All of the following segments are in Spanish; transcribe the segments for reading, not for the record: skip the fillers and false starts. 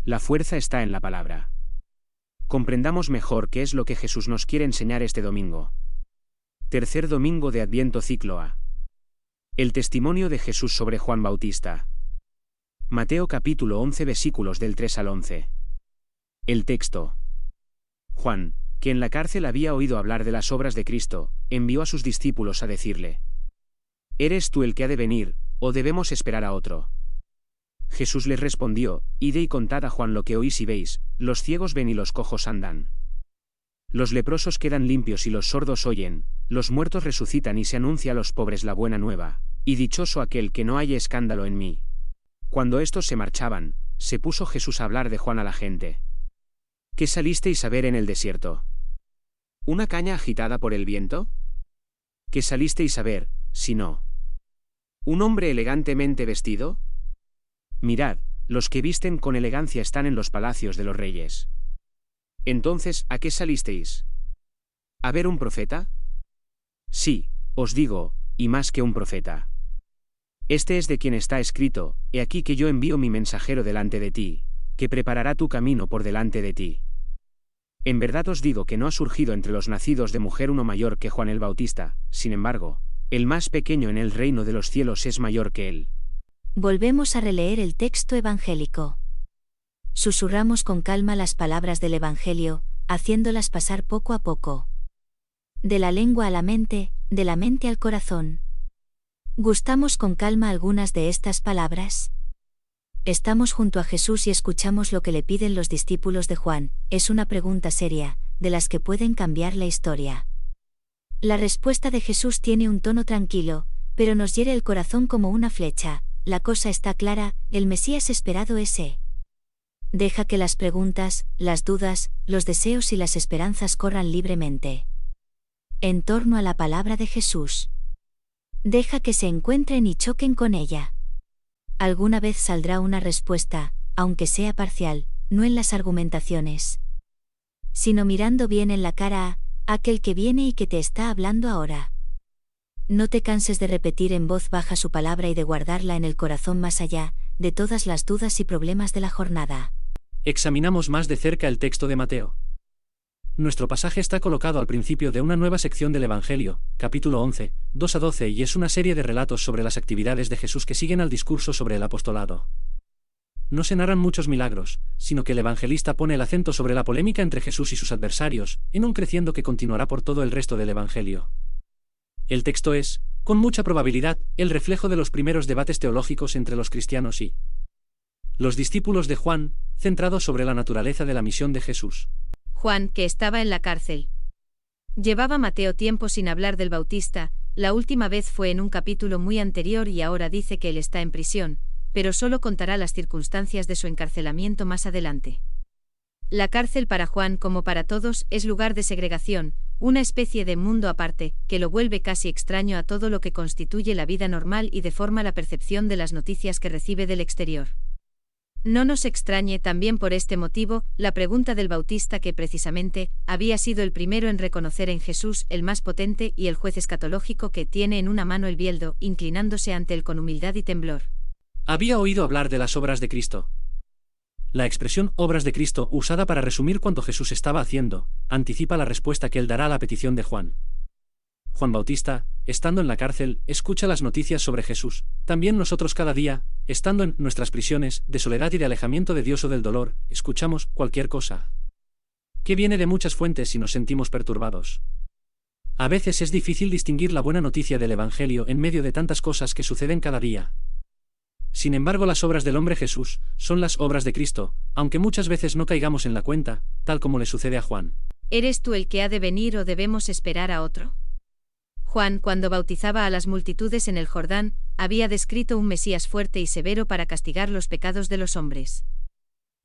La fuerza está en la palabra. Comprendamos mejor qué es lo que Jesús nos quiere enseñar este domingo. Tercer domingo de Adviento, ciclo A. El testimonio de Jesús sobre Juan Bautista. Mateo capítulo 11 versículos del 3 al 11. El texto. Juan, que en la cárcel había oído hablar de las obras de Cristo, envió a sus discípulos a decirle: ¿Eres tú el que ha de venir, o debemos esperar a otro? Jesús les respondió: Id y contad a Juan lo que oís y veis, los ciegos ven y los cojos andan. Los leprosos quedan limpios y los sordos oyen, los muertos resucitan y se anuncia a los pobres la buena nueva, y dichoso aquel que no haya escándalo en mí. Cuando estos se marchaban, se puso Jesús a hablar de Juan a la gente. ¿Qué salisteis a ver en el desierto? ¿Una caña agitada por el viento? ¿Qué salisteis a ver, si no un hombre elegantemente vestido? Mirad, los que visten con elegancia están en los palacios de los reyes. Entonces, ¿a qué salisteis? ¿A ver un profeta? Sí, os digo, y más que un profeta. Este es de quien está escrito: He aquí que yo envío mi mensajero delante de ti, que preparará tu camino por delante de ti. En verdad os digo que no ha surgido entre los nacidos de mujer uno mayor que Juan el Bautista, sin embargo, el más pequeño en el reino de los cielos es mayor que él. Volvemos a releer el texto evangélico. Susurramos con calma las palabras del Evangelio, haciéndolas pasar poco a poco. De la lengua a la mente, de la mente al corazón. ¿Gustamos con calma algunas de estas palabras? Estamos junto a Jesús y escuchamos lo que le piden los discípulos de Juan. Es una pregunta seria, de las que pueden cambiar la historia. La respuesta de Jesús tiene un tono tranquilo, pero nos hiere el corazón como una flecha. La cosa está clara, el Mesías esperado es Él. Deja que las preguntas, las dudas, los deseos y las esperanzas corran libremente en torno a la palabra de Jesús. Deja que se encuentren y choquen con ella. Alguna vez saldrá una respuesta, aunque sea parcial, no en las argumentaciones, sino mirando bien en la cara a aquel que viene y que te está hablando ahora. No te canses de repetir en voz baja su palabra y de guardarla en el corazón más allá de todas las dudas y problemas de la jornada. Examinamos más de cerca el texto de Mateo. Nuestro pasaje está colocado al principio de una nueva sección del Evangelio, capítulo 11, 2 a 12, y es una serie de relatos sobre las actividades de Jesús que siguen al discurso sobre el apostolado. No se narran muchos milagros, sino que el evangelista pone el acento sobre la polémica entre Jesús y sus adversarios, en un creciendo que continuará por todo el resto del Evangelio. El texto es, con mucha probabilidad, el reflejo de los primeros debates teológicos entre los cristianos y los discípulos de Juan, centrados sobre la naturaleza de la misión de Jesús. Juan, que estaba en la cárcel. Llevaba Mateo tiempo sin hablar del Bautista, la última vez fue en un capítulo muy anterior y ahora dice que él está en prisión, pero solo contará las circunstancias de su encarcelamiento más adelante. La cárcel para Juan, como para todos, es lugar de segregación, una especie de mundo aparte, que lo vuelve casi extraño a todo lo que constituye la vida normal y deforma la percepción de las noticias que recibe del exterior. No nos extrañe también por este motivo la pregunta del Bautista, que precisamente había sido el primero en reconocer en Jesús el más potente y el juez escatológico, que tiene en una mano el bieldo, inclinándose ante él con humildad y temblor. Había oído hablar de las obras de Cristo. La expresión obras de Cristo, usada para resumir cuanto Jesús estaba haciendo, anticipa la respuesta que él dará a la petición de Juan. Juan Bautista, estando en la cárcel, escucha las noticias sobre Jesús. También nosotros cada día, estando en nuestras prisiones, de soledad y de alejamiento de Dios o del dolor, escuchamos cualquier cosa que viene de muchas fuentes y nos sentimos perturbados. A veces es difícil distinguir la buena noticia del Evangelio en medio de tantas cosas que suceden cada día. Sin embargo, las obras del hombre Jesús son las obras de Cristo, aunque muchas veces no caigamos en la cuenta, tal como le sucede a Juan. ¿Eres tú el que ha de venir o debemos esperar a otro? Juan, cuando bautizaba a las multitudes en el Jordán, había descrito un Mesías fuerte y severo para castigar los pecados de los hombres.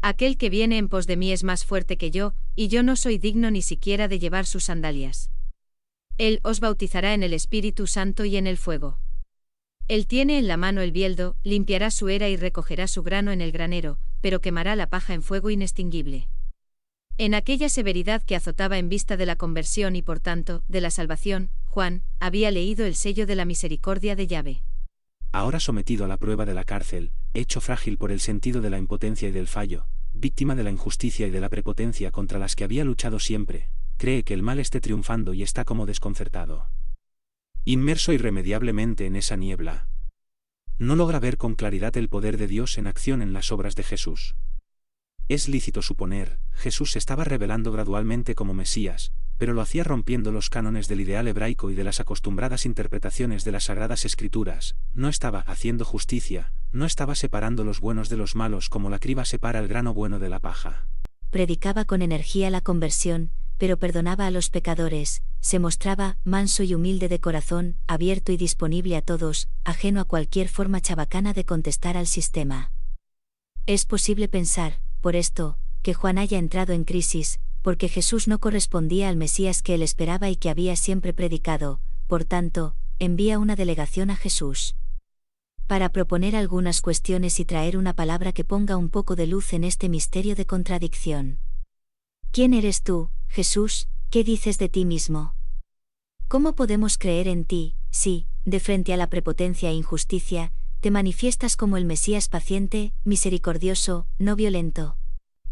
Aquel que viene en pos de mí es más fuerte que yo, y yo no soy digno ni siquiera de llevar sus sandalias. Él os bautizará en el Espíritu Santo y en el fuego. Él tiene en la mano el bieldo, limpiará su era y recogerá su grano en el granero, pero quemará la paja en fuego inextinguible. En aquella severidad que azotaba en vista de la conversión y por tanto, de la salvación, Juan había leído el sello de la misericordia de Yahvé. Ahora sometido a la prueba de la cárcel, hecho frágil por el sentido de la impotencia y del fallo, víctima de la injusticia y de la prepotencia contra las que había luchado siempre, cree que el mal esté triunfando y está como desconcertado. Inmerso irremediablemente en esa niebla. No logra ver con claridad el poder de Dios en acción en las obras de Jesús. Es lícito suponer, Jesús se estaba revelando gradualmente como Mesías, pero lo hacía rompiendo los cánones del ideal hebraico y de las acostumbradas interpretaciones de las Sagradas Escrituras, no estaba haciendo justicia, no estaba separando los buenos de los malos como la criba separa el grano bueno de la paja. Predicaba con energía la conversión, pero perdonaba a los pecadores, se mostraba manso y humilde de corazón, abierto y disponible a todos, ajeno a cualquier forma chabacana de contestar al sistema. Es posible pensar, por esto, que Juan haya entrado en crisis, porque Jesús no correspondía al Mesías que él esperaba y que había siempre predicado, por tanto, envía una delegación a Jesús para proponer algunas cuestiones y traer una palabra que ponga un poco de luz en este misterio de contradicción. ¿Quién eres tú, Jesús? ¿Qué dices de ti mismo? ¿Cómo podemos creer en ti, si, de frente a la prepotencia e injusticia, te manifiestas como el Mesías paciente, misericordioso, no violento?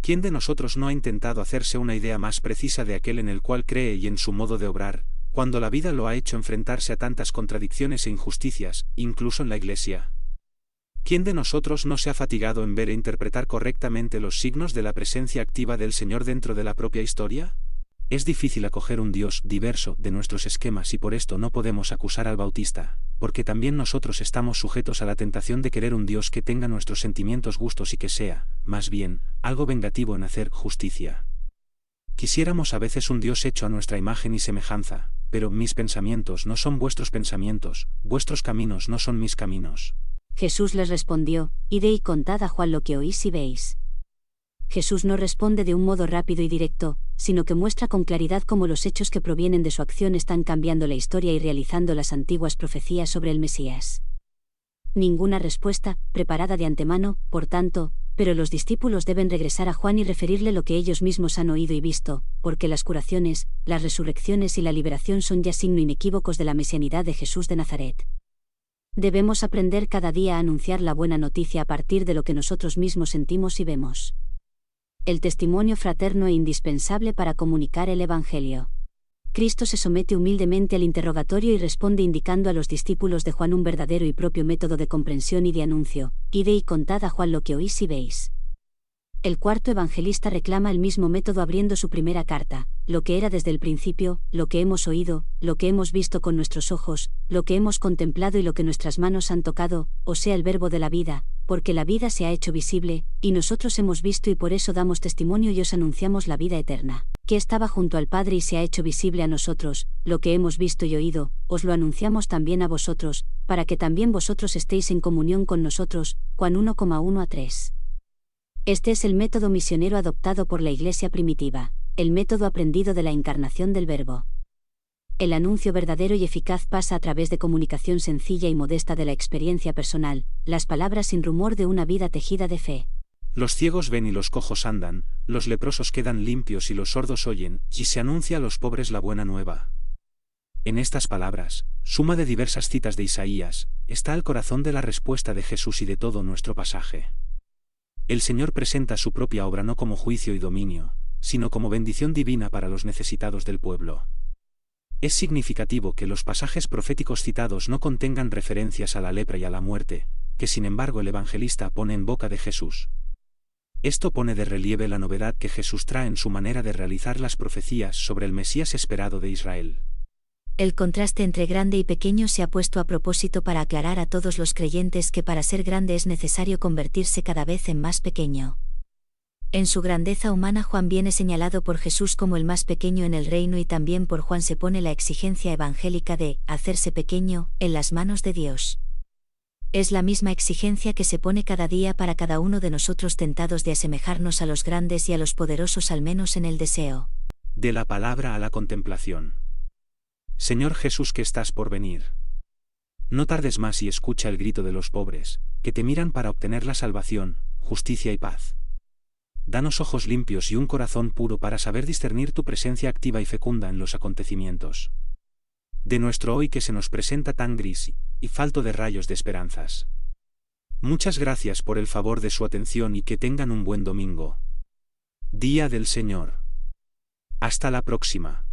¿Quién de nosotros no ha intentado hacerse una idea más precisa de aquel en el cual cree y en su modo de obrar, cuando la vida lo ha hecho enfrentarse a tantas contradicciones e injusticias, incluso en la Iglesia? ¿Quién de nosotros no se ha fatigado en ver e interpretar correctamente los signos de la presencia activa del Señor dentro de la propia historia? Es difícil acoger un Dios diverso de nuestros esquemas y por esto no podemos acusar al Bautista, porque también nosotros estamos sujetos a la tentación de querer un Dios que tenga nuestros sentimientos, gustos y que sea, más bien, algo vengativo en hacer justicia. Quisiéramos a veces un Dios hecho a nuestra imagen y semejanza, pero mis pensamientos no son vuestros pensamientos, vuestros caminos no son mis caminos. Jesús les respondió, id y contad a Juan lo que oís y veis. Jesús no responde de un modo rápido y directo, sino que muestra con claridad cómo los hechos que provienen de su acción están cambiando la historia y realizando las antiguas profecías sobre el Mesías. Ninguna respuesta, preparada de antemano, por tanto, pero los discípulos deben regresar a Juan y referirle lo que ellos mismos han oído y visto, porque las curaciones, las resurrecciones y la liberación son ya signo inequívocos de la mesianidad de Jesús de Nazaret. Debemos aprender cada día a anunciar la buena noticia a partir de lo que nosotros mismos sentimos y vemos. El testimonio fraterno e indispensable para comunicar el Evangelio. Cristo se somete humildemente al interrogatorio y responde indicando a los discípulos de Juan un verdadero y propio método de comprensión y de anuncio: id y contad a Juan lo que oís y veis. El cuarto evangelista reclama el mismo método abriendo su primera carta: lo que era desde el principio, lo que hemos oído, lo que hemos visto con nuestros ojos, lo que hemos contemplado y lo que nuestras manos han tocado, o sea el verbo de la vida, porque la vida se ha hecho visible, y nosotros hemos visto y por eso damos testimonio y os anunciamos la vida eterna, que estaba junto al Padre y se ha hecho visible a nosotros. Lo que hemos visto y oído, os lo anunciamos también a vosotros, para que también vosotros estéis en comunión con nosotros. Juan 1,1-3. Este es el método misionero adoptado por la Iglesia primitiva, el método aprendido de la encarnación del Verbo. El anuncio verdadero y eficaz pasa a través de comunicación sencilla y modesta de la experiencia personal, las palabras sin rumor de una vida tejida de fe. Los ciegos ven y los cojos andan, los leprosos quedan limpios y los sordos oyen, y se anuncia a los pobres la buena nueva. En estas palabras, suma de diversas citas de Isaías, está el corazón de la respuesta de Jesús y de todo nuestro pasaje. El Señor presenta su propia obra no como juicio y dominio, sino como bendición divina para los necesitados del pueblo. Es significativo que los pasajes proféticos citados no contengan referencias a la lepra y a la muerte, que sin embargo el evangelista pone en boca de Jesús. Esto pone de relieve la novedad que Jesús trae en su manera de realizar las profecías sobre el Mesías esperado de Israel. El contraste entre grande y pequeño se ha puesto a propósito para aclarar a todos los creyentes que para ser grande es necesario convertirse cada vez en más pequeño. En su grandeza humana Juan viene señalado por Jesús como el más pequeño en el reino y también por Juan se pone la exigencia evangélica de hacerse pequeño en las manos de Dios. Es la misma exigencia que se pone cada día para cada uno de nosotros tentados de asemejarnos a los grandes y a los poderosos al menos en el deseo. De la palabra a la contemplación. Señor Jesús que estás por venir. No tardes más y escucha el grito de los pobres, que te miran para obtener la salvación, justicia y paz. Danos ojos limpios y un corazón puro para saber discernir tu presencia activa y fecunda en los acontecimientos de nuestro hoy que se nos presenta tan gris y falto de rayos de esperanzas. Muchas gracias por el favor de su atención y que tengan un buen domingo. Día del Señor. Hasta la próxima.